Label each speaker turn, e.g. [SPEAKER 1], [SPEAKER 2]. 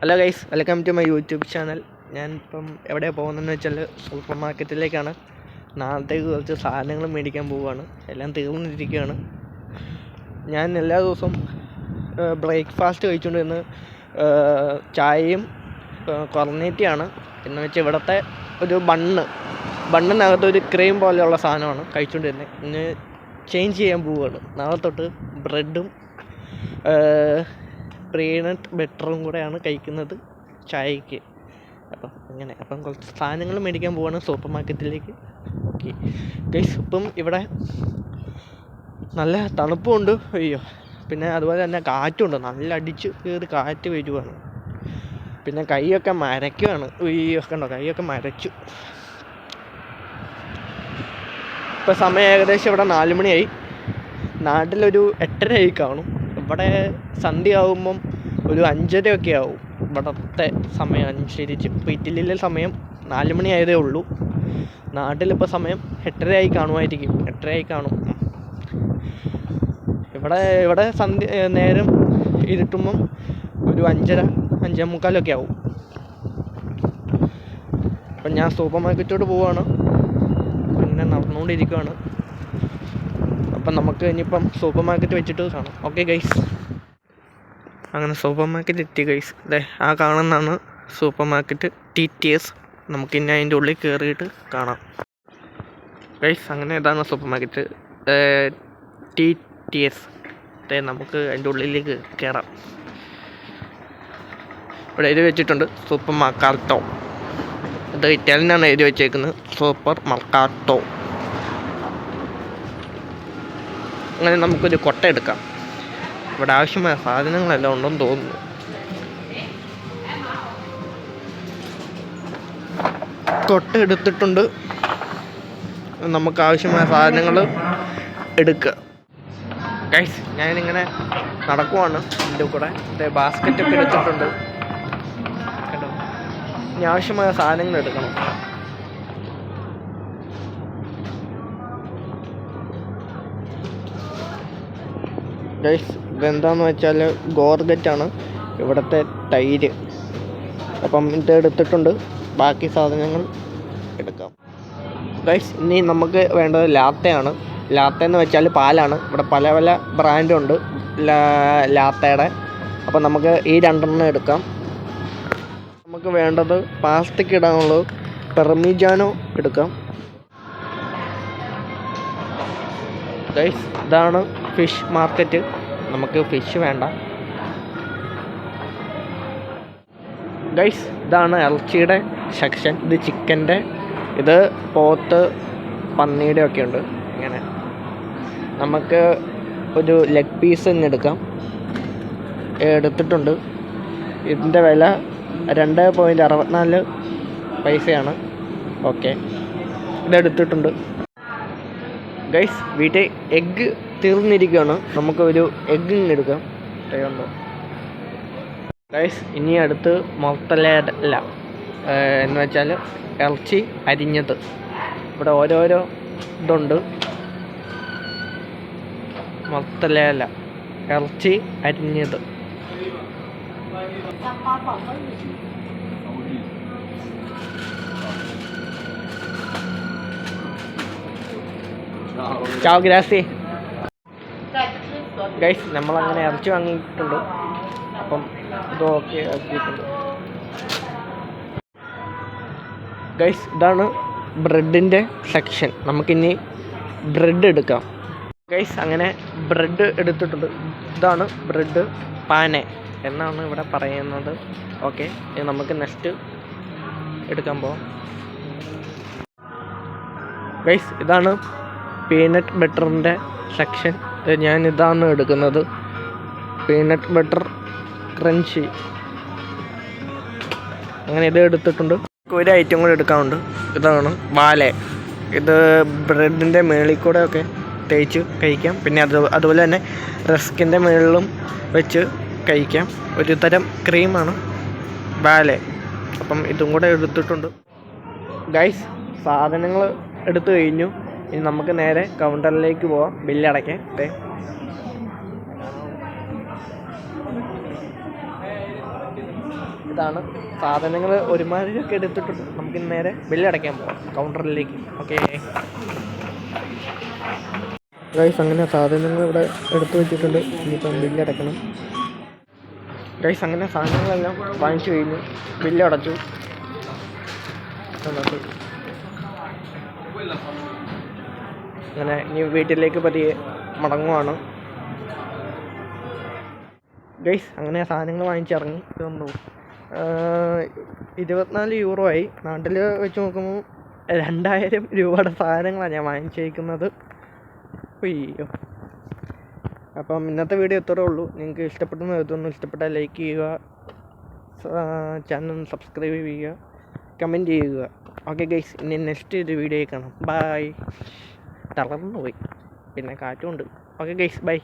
[SPEAKER 1] Hello guys, welcome to my YouTube channel. ഞാനിപ്പം എവിടെയാണ് പോകുന്നതെന്ന് വെച്ചാൽ സൂപ്പർ മാർക്കറ്റിലേക്കാണ്. നാളത്തേക്ക് കുറച്ച് സാധനങ്ങൾ മേടിക്കാൻ പോവുകയാണ്. എല്ലാം തീർന്നിരിക്കുകയാണ്. ഞാൻ എല്ലാ ദിവസവും ബ്രേക്ക്ഫാസ്റ്റ് കഴിച്ചുകൊണ്ട് ഇന്ന് ചായയും കൊർണേറ്റിയാണ്. എന്ന് വെച്ചാൽ ഇവിടുത്തെ ഒരു ബണ്ണിനകത്ത് ഒരു ക്രീം പോലെയുള്ള സാധനമാണ് കഴിച്ചുകൊണ്ടിരുന്നത്. ഇന്ന് ചേഞ്ച് ചെയ്യാൻ പോവുകയാണ്. നാളെ തൊട്ട് ബ്രെഡും പീനട്ട് ബട്ടറും കൂടെയാണ് കഴിക്കുന്നത് ചായക്ക്. അപ്പം കുറച്ച് സാധനങ്ങൾ മേടിക്കാൻ പോവാണ് സൂപ്പർ മാർക്കറ്റിലേക്ക്. ഓക്കെ ഗൈസ്, ഇപ്പം ഇവിടെ നല്ല തണുപ്പുണ്ട്. അയ്യോ, പിന്നെ അതുപോലെ തന്നെ കാറ്റുണ്ട്. നല്ല അടിച്ച് കയറി കാറ്റ് വരുവാണ്. പിന്നെ കൈയൊക്കെ മരയ്ക്കുവാണ്. അയ്യോ, കണ്ടോ, കൈയൊക്കെ മരച്ചു. ഇപ്പം സമയം ഏകദേശം ഇവിടെ 4 മണിയായി. നാട്ടിലൊരു 8:30 ആയി കാണും. ഇവിടെ സന്ധ്യ ആകുമ്പം ഒരു 5:30 ഒക്കെ ആവും ഇവിടുത്തെ സമയം അനുസരിച്ച്. ഇപ്പോൾ ഇറ്റലിയിലെ സമയം 4 മണി ആയതേ ഉള്ളൂ. നാട്ടിലിപ്പോൾ സമയം 8:30 ആയി കാണുമായിരിക്കും. 8:30 ആയി കാണും. ഇവിടെ സന്ധ്യ നേരം ഇരുട്ടുമ്പം ഒരു 5:30, 5:45 ആവും. അപ്പം ഞാൻ സൂപ്പർ മാർക്കറ്റോട്ട് പോവുകയാണ്. പിന്നെ നടന്നുകൊണ്ടിരിക്കുകയാണ്. അപ്പം നമുക്ക് ഇനിയിപ്പം സൂപ്പർ മാർക്കറ്റ് വെച്ചിട്ട് കാണാം. ഓക്കെ ഗൈസ്, അങ്ങനെ സൂപ്പർ മാർക്കറ്റ് എത്തി ഗൈസ്. അതെ, ആ കാണുന്നതാണ് സൂപ്പർ മാർക്കറ്റ് TTS. നമുക്കിനി അതിൻ്റെ ഉള്ളിൽ കയറിയിട്ട് കാണാം ഗൈസ്. അങ്ങനെ ഇതാണ് സൂപ്പർ മാർക്കറ്റ് TTS. അതെ, നമുക്ക് അതിൻ്റെ ഉള്ളിലേക്ക് കയറാം. ഇവിടെ എഴുതി വെച്ചിട്ടുണ്ട് സൂപ്പർ മർക്കാട്ടോ. ഇത് ഇറ്റാലിയനാണ് എഴുതി വെച്ചേക്കുന്നത്, സൂപ്പർ മർക്കാട്ടോ. അങ്ങനെ നമുക്കൊരു കൊട്ട എടുക്കാം. ഇവിടെ ആവശ്യമായ സാധനങ്ങളെല്ലാം ഉണ്ടെന്ന് തോന്നുന്നു. കൊട്ട എടുത്തിട്ടുണ്ട്. നമുക്ക് ആവശ്യമായ സാധനങ്ങൾ എടുക്കുക ഗൈസ്. ഞാനിങ്ങനെ നടക്കുവാണ്. എൻ്റെ കൂടെ ബാസ്ക്കറ്റൊക്കെ എടുത്തിട്ടുണ്ട്. കേട്ടോ, ഇനി ആവശ്യമായ സാധനങ്ങൾ എടുക്കണം. ഗൈസ്, ഇതെന്താണെന്ന് വെച്ചാൽ ഗോർഗറ്റാണ്, ഇവിടുത്തെ തൈര്. അപ്പം ഇത് എടുത്തിട്ടുണ്ട്. ബാക്കി സാധനങ്ങൾ എടുക്കാം ഗൈസ്. ഇനി നമുക്ക് വേണ്ടത് ലാത്തയാണ്. ലാത്ത എന്ന് വെച്ചാൽ പാലാണ്. ഇവിടെ പല പല ബ്രാൻഡുണ്ട് ലാത്തയുടെ. അപ്പം നമുക്ക് ഈ 2 എടുക്കാം. നമുക്ക് വേണ്ടത് പാസ്തയ്ക്ക് ഇടാനുള്ളത് പെർമിജാനോ എടുക്കാം ഗൈസ്. ഇതാണ് ഫിഷ് മാർക്കറ്റ്. നമുക്ക് ഫിഷ് വേണ്ട ഗൈസ്. ഇതാണ് ഇറച്ചിയുടെ സെക്ഷൻ. ഇത് ചിക്കൻ്റെ, ഇത് പോത്ത്, പന്നിയുടെ ഒക്കെ ഉണ്ട്. ഇങ്ങനെ നമുക്ക് ഒരു ലെഗ് പീസ് തന്നെ എടുക്കാം. എടുത്തിട്ടുണ്ട്. ഇതിൻ്റെ വില 2.64 പൈസയാണ്. ഓക്കെ, ഇതെടുത്തിട്ടുണ്ട് ഗൈസ്. വീട്ടിൽ എഗ്ഗ് തീർന്നിരിക്കുകയാണ്. നമുക്ക് ഒരു എഗ്ഗ് എടുക്കാം. ഉണ്ടോ ഗൈസ്? ഇനി അടുത്ത് മൊത്തലേല എന്ന് വെച്ചാൽ ഇറച്ചി അരിഞ്ഞത്. ഇവിടെ ഓരോരോ ഇതുണ്ട്. മൊത്തലേല ഇറച്ചി അരിഞ്ഞത്. ചാവ് ഗ്രാസി ഗൈസ്. നമ്മളങ്ങനെ ഇറച്ചി വാങ്ങിയിട്ടുണ്ട്. അപ്പം ഇത് ഓക്കെ ആക്കിയിട്ടുണ്ട് ഗൈസ്. ഇതാണ് ബ്രെഡിൻ്റെ സെക്ഷൻ. നമുക്കിനി ബ്രെഡ് എടുക്കാം ഗൈസ്. അങ്ങനെ ബ്രെഡ് എടുത്തിട്ടുണ്ട്. ഇതാണ് ബ്രെഡ് പാനെ എന്നാണ് ഇവിടെ പറയുന്നത്. ഓക്കെ, നമുക്ക് നെക്സ്റ്റ് എടുക്കാൻ പോവാം ഗൈസ്. ഇതാണ് പീനട്ട് ബട്ടറിൻ്റെ സെക്ഷൻ. ഞാൻ ഇതാണ് എടുക്കുന്നത്, പീനട്ട് ബട്ടർ ക്രഞ്ചി. അങ്ങനെ ഇത് എടുത്തിട്ടുണ്ട്. ഒരു ഐറ്റം കൂടെ എടുക്കാറുണ്ട്. ഇതാണ് വാല. ഇത് ബ്രെഡിൻ്റെ മേളിൽ കൂടെ ഒക്കെ തേച്ച് കഴിക്കാം. പിന്നെ അതുപോലെ തന്നെ റസ്കിൻ്റെ മേളിലും വെച്ച് കഴിക്കാം. ഒരു തരം ക്രീമാണ് വാല. അപ്പം ഇതും കൂടെ എടുത്തിട്ടുണ്ട് ഗൈസ്. സാധനങ്ങൾ എടുത്തു കഴിഞ്ഞു. ഇനി നമുക്ക് നേരെ കൗണ്ടറിലേക്ക് പോവാം ബില്ലടയ്ക്കാൻ. അടുത്താണ്. സാധനങ്ങൾ ഒരുമാതിരിയൊക്കെ എടുത്തിട്ടുണ്ട്. നമുക്ക് നേരെ ബില്ലടയ്ക്കാൻ പോകാം കൗണ്ടറിലേക്ക്. ഓക്കെ ഗൈസ്, അങ്ങനെ സാധനങ്ങൾ ഇവിടെ എടുത്തു വെച്ചിട്ടുണ്ട്. ഇനിയിപ്പം ബില്ലടയ്ക്കണം ഗൈസ്. അങ്ങനെ സാധനങ്ങളെല്ലാം വാങ്ങിച്ചു കഴിഞ്ഞു, ബില്ലടച്ചു. അങ്ങനെ ഇനി വീട്ടിലേക്ക് പതിയെ മടങ്ങുവാണ് ഗൈസ്. അങ്ങനെ സാധനങ്ങൾ വാങ്ങിച്ചിറങ്ങി തന്നു. 24 യൂറോ ആയി. നാട്ടിൽ വെച്ച് നോക്കുമ്പോൾ 2000 രൂപയുടെ സാധനങ്ങളാണ് ഞാൻ വാങ്ങിച്ചേക്കുന്നത്. അയ്യോ. അപ്പം ഇന്നത്തെ വീഡിയോ ഇത്രേ ഉള്ളൂ. നിങ്ങൾക്ക് ഇഷ്ടപ്പെട്ടെന്ന് കരുതുന്നു. ഇഷ്ടപ്പെട്ടാൽ ലൈക്ക് ചെയ്യുക, ചാനൽ സബ്സ്ക്രൈബ് ചെയ്യുക, കമൻറ്റ് ചെയ്യുക. ഓക്കെ ഗൈസ്, ഇനി നെക്സ്റ്റ് ഒരു വീഡിയോ കാണാം. ബൈ. തളർന്നു പോയി, പിന്നെ കാറ്റുമുണ്ട്. Okay guys, by.